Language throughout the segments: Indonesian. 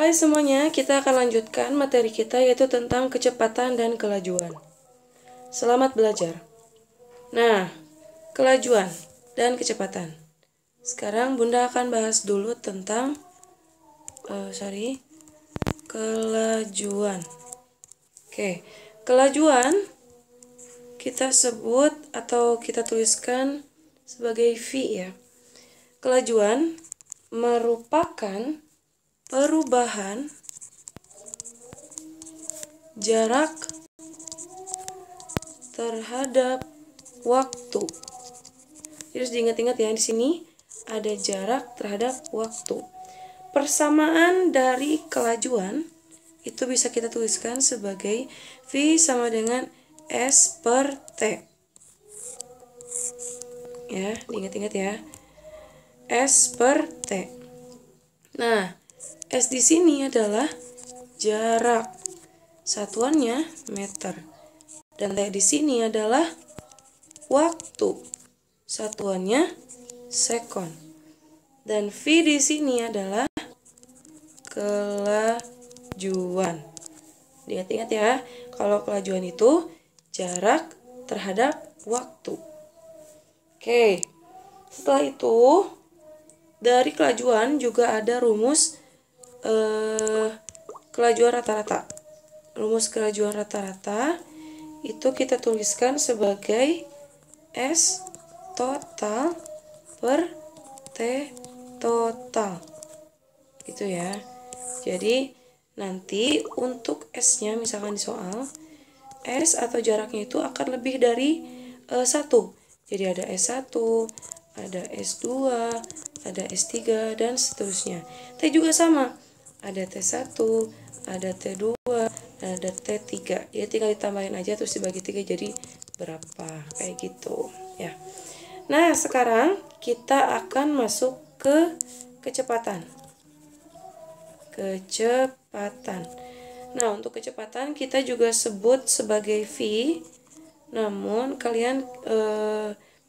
Hai semuanya, kita akan lanjutkan materi kita yaitu tentang kecepatan dan kelajuan. Selamat belajar. Nah, kelajuan dan kecepatan. Sekarang Bunda akan bahas dulu tentang kelajuan. Oke, kelajuan kita sebut atau kita tuliskan sebagai V ya. Kelajuan merupakan perubahan jarak terhadap waktu. Jadi harus diingat-ingat ya, di sini ada jarak terhadap waktu. Persamaan dari kelajuan itu bisa kita tuliskan sebagai V sama dengan S per T. Ya, diingat-ingat ya. S per T. Nah, S di sini adalah jarak. Satuannya meter. Dan T di sini adalah waktu. Satuannya sekon. Dan V di sini adalah kelajuan. Ingat-ingat ya, kalau kelajuan itu jarak terhadap waktu. Oke, setelah itu dari kelajuan juga ada rumus kelajuan rata-rata. Rumus kelajuan rata-rata itu kita tuliskan sebagai S total per T total. Gitu ya. Jadi nanti untuk S-nya misalkan di soal, S atau jaraknya itu akan lebih dari 1. Jadi ada S1, ada S2, ada S3, dan seterusnya. T juga sama. Ada T1, ada T2, ada T3. Ya tinggal ditambahin aja terus dibagi 3 jadi berapa. Kayak gitu ya. Nah, sekarang kita akan masuk ke kecepatan. Kecepatan. Nah, untuk kecepatan kita juga sebut sebagai V. Namun kalian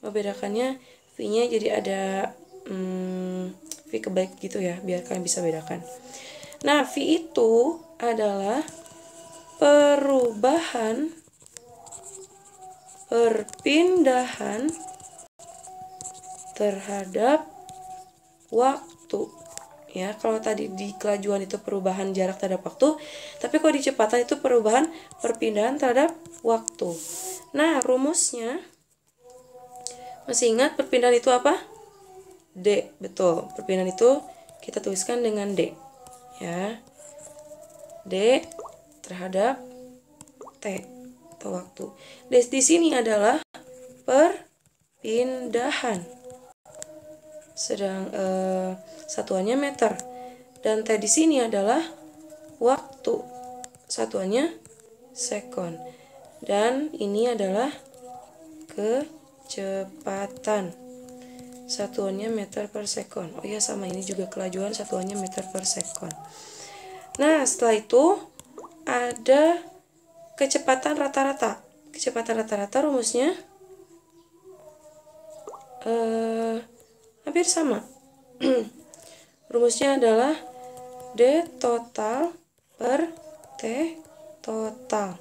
membedakannya V-nya jadi ada V kebalik gitu ya, biar kalian bisa bedakan. Nah, V itu adalah perpindahan terhadap waktu. Ya, kalau tadi di kelajuan itu perubahan jarak terhadap waktu, tapi kalau di kecepatan itu perubahan perpindahan terhadap waktu. Nah, rumusnya masih ingat perpindahan itu apa? D, betul. Perpindahan itu kita tuliskan dengan D. Ya. D terhadap T atau waktu. D di sini adalah perpindahan. Sedang satuannya meter. Dan T di sini adalah waktu. Satuannya sekon. Dan ini adalah kecepatan. Satuannya meter per sekon. Oh ya, sama, ini juga kelajuan, satuannya meter per sekon. Nah, setelah itu ada kecepatan rata-rata. Kecepatan rata-rata rumusnya hampir sama. Rumusnya adalah D total per T total.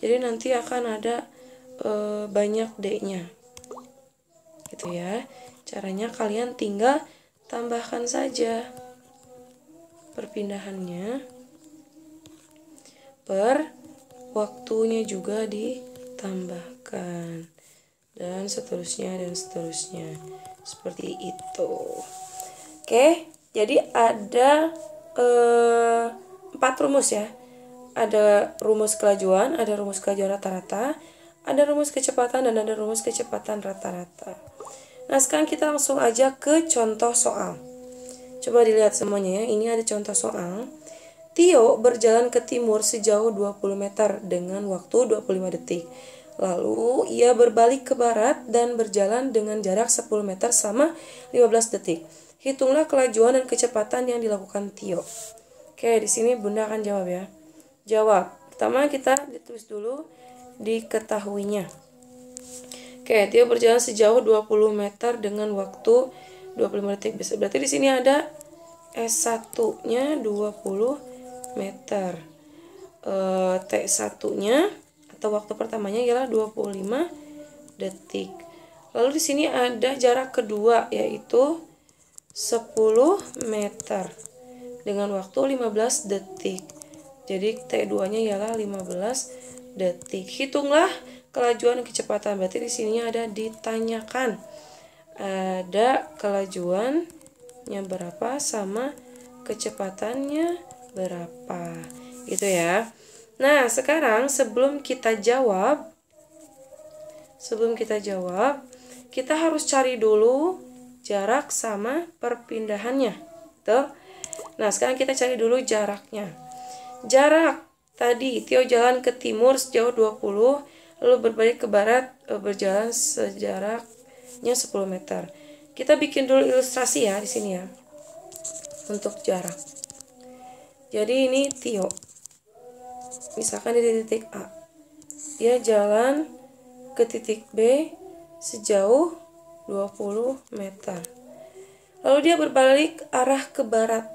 Jadi nanti akan ada banyak D-nya. Gitu ya. Caranya kalian tinggal tambahkan saja perpindahannya per waktunya juga ditambahkan, dan seterusnya seperti itu. Oke, jadi ada 4 rumus ya. Ada rumus kelajuan, ada rumus kelajuan rata-rata, ada rumus kecepatan, dan ada rumus kecepatan rata-rata. Nah, sekarang kita langsung aja ke contoh soal. Coba dilihat semuanya ya. Ini ada contoh soal. Tio berjalan ke timur sejauh 20 meter dengan waktu 25 detik. Lalu ia berbalik ke barat dan berjalan dengan jarak 10 meter selama 15 detik. Hitunglah kelajuan dan kecepatan yang dilakukan Tio. Oke, di sini Bunda akan jawab ya. Jawab. Pertama kita ditulis dulu diketahuinya. Oke, Tio berjalan sejauh 20 meter dengan waktu 25 detik. Berarti di sini ada S1-nya 20 meter. T1-nya atau waktu pertamanya ialah 25 detik. Lalu di sini ada jarak kedua yaitu 10 meter dengan waktu 15 detik. Jadi T2-nya ialah 15 detik. Hitunglah kelajuan dan kecepatan. Berarti di sini ada ditanyakan. Ada kelajuannya berapa sama kecepatannya berapa. Gitu ya. Nah, sekarang sebelum kita jawab, kita harus cari dulu jarak sama perpindahannya. Tuh. Nah, sekarang kita cari dulu jaraknya. Jarak tadi Tio jalan ke timur sejauh 20, lalu berbalik ke barat berjalan sejaraknya 10 meter. Kita bikin dulu ilustrasi ya di sini ya. Untuk jarak. Jadi ini Tio. Misalkan di titik A. Dia jalan ke titik B sejauh 20 meter. Lalu dia berbalik arah ke barat.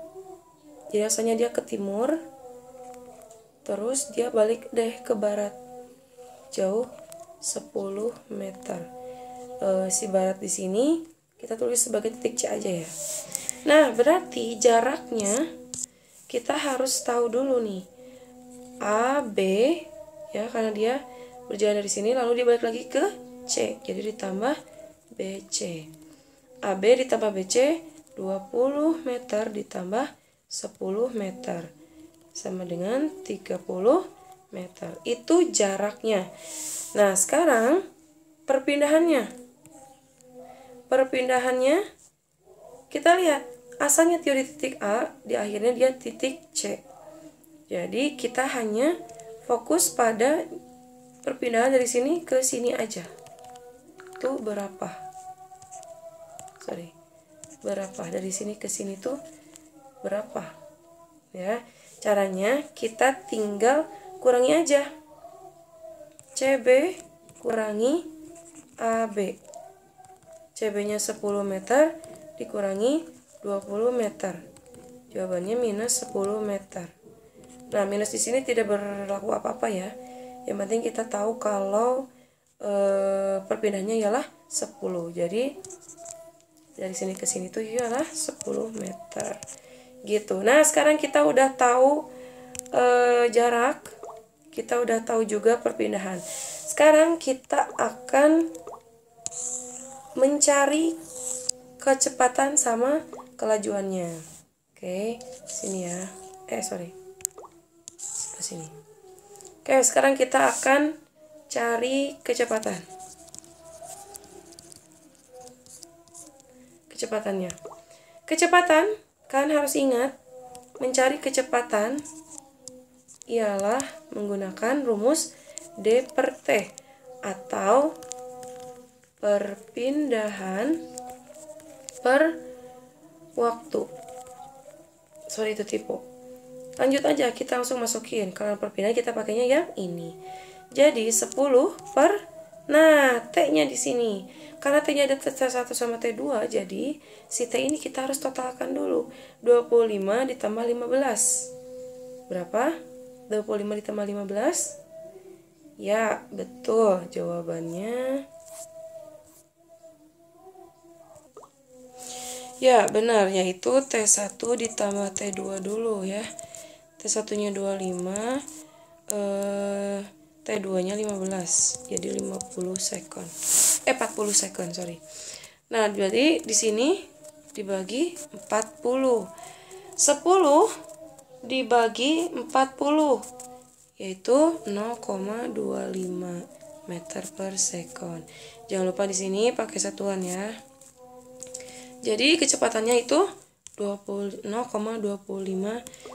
Jadi asalnya dia ke timur. Terus dia balik deh ke barat. Jauh 10 meter. Si barat di sini kita tulis sebagai titik C aja ya. Nah, berarti jaraknya kita harus tahu dulu nih. A, B ya, karena dia berjalan dari sini lalu dia balik lagi ke C. Jadi ditambah BC. AB ditambah BC 20 meter ditambah 10 meter sama dengan 30 meter. Itu jaraknya. Nah, sekarang perpindahannya. Perpindahannya kita lihat asalnya Tio di titik A, di akhirnya dia titik C. Jadi kita hanya fokus pada perpindahan dari sini ke sini aja. Itu berapa? Berapa dari sini ke sini tuh berapa? Ya, caranya kita tinggal kurangi aja. CB kurangi AB. CB-nya 10 meter dikurangi 20 meter. Jawabannya minus 10 meter. Nah, minus di sini tidak berlaku apa-apa ya. Yang penting kita tahu kalau perpindahannya ialah 10. Jadi dari sini ke sini tuh ialah 10 meter. Gitu. Nah, sekarang kita udah tahu jarak. Kita udah tahu juga perpindahan. Sekarang kita akan mencari kecepatan sama kelajuannya. Oke, sini ya. Ke sini. Oke, sekarang kita akan cari kecepatan. Kecepatannya. Kecepatan, kalian harus ingat, mencari kecepatan ialah menggunakan rumus D per T atau perpindahan per waktu. Sorry, itu tipe. Lanjut aja, kita langsung masukin. Kalau perpindahan kita pakainya yang ini. Jadi 10 per, nah T-nya di sini. Karena T-nya ada T1 sama T2, jadi si T ini kita harus totalkan dulu. 25 ditambah 15. Berapa? 25 ditambah 15? Ya, betul jawabannya. Ya, benar, yaitu T1 ditambah T2 dulu ya. T1-nya 25, T2-nya 15. Jadi 50 second. 40 second, sorry. Nah, berarti di sini dibagi 40. 10 dibagi 40 yaitu 0,25 meter per second. Jangan lupa di sini pakai satuan ya. Jadi kecepatannya itu 0,25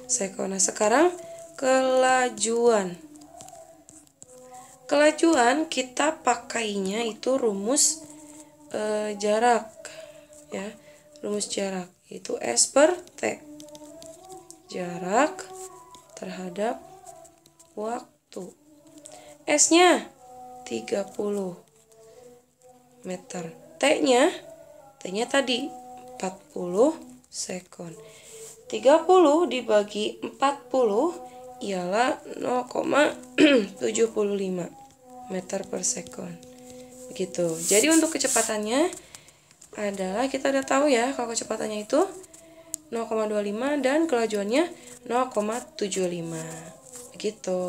second. Nah, sekarang kelajuan. Kelajuan kita pakainya itu rumus jarak ya. Rumus jarak itu S per T. Jarak terhadap waktu. S-nya 30 meter. T-nya tadi 40 second. 30 dibagi 40 ialah 0,75 meter per sekon. Begitu. Jadi untuk kecepatannya adalah kita udah tahu ya kalau kecepatannya itu 0,25 dan kelajuannya 0,75. Begitu.